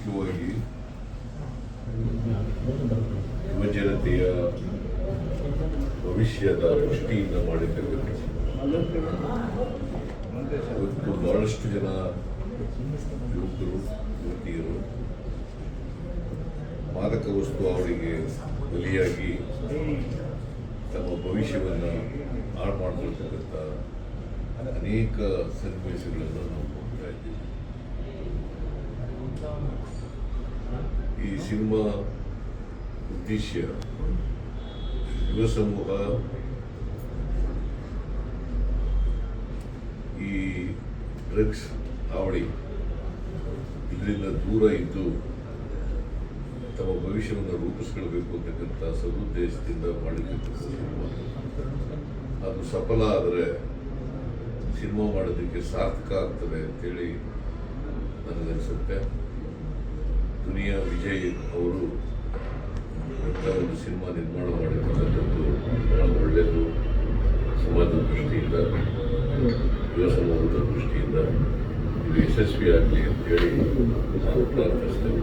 ಮುಖ್ಯವಾಗಿ ಯುವಜನತೆಯ ಭವಿಷ್ಯದ ದೃಷ್ಟಿಯಿಂದ ಮಾಡಿದ್ದೇವೆ. ಇವತ್ತು ಬಹಳಷ್ಟು ಜನ ಯುವಕರು ಯುವತಿಯರು ಮಾದಕ ವಸ್ತು ಅವರಿಗೆ ಬಲಿಯಾಗಿ ತಮ್ಮ ಭವಿಷ್ಯವನ್ನು ಹಾಳು ಮಾಡ್ಕೊಳ್ತಕ್ಕಂಥ ಅನೇಕ ಸನ್ನಿವೇಶಗಳನ್ನು ನಾವು ನೋಡ್ತಾ ಇದ್ದೀವಿ. ಈ ಸಿನಿಮಾ ಉದ್ದೇಶ ಯುವ ಸಮೂಹ ಈ ಡ್ರಗ್ಸ್ ಹಾವಳಿ ಇದರಿಂದ ದೂರ ಇದ್ದು ತಮ್ಮ ಭವಿಷ್ಯವನ್ನು ರೂಪಿಸ್ಕೊಳ್ಬೇಕು ಅಂತಕ್ಕಂಥ ಸದುದ್ದೇಶದಿಂದ ಮಾಡಿರ್ತಕ್ಕಂಥ ಸಿನಿಮಾ. ಅದು ಸಫಲ ಆದರೆ ಸಿನಿಮಾ ಮಾಡೋದಕ್ಕೆ ಸಾರ್ಥಕ ಆಗ್ತದೆ ಅಂತೇಳಿ ನನಗನ್ಸುತ್ತೆ. ದುನಿಯಾ ವಿಜಯ್ ಅವರು ಇಂಥ ಒಂದು ಸಿನಿಮಾ ನಿರ್ಮಾಣ ಮಾಡಿರ್ತಕ್ಕಂಥದ್ದು ಬಹಳ ಒಳ್ಳೆಯದು. ಸಮಾಜದ ದೃಷ್ಟಿಯಿಂದ, ಯುವ ಸಮೂಹದ ದೃಷ್ಟಿಯಿಂದ ಇದು ಯಶಸ್ವಿಯಾಗಲಿ ಅಂತೇಳಿ ನಾನು ಪ್ರಾರ್ಥಿಸ್ತೇನೆ.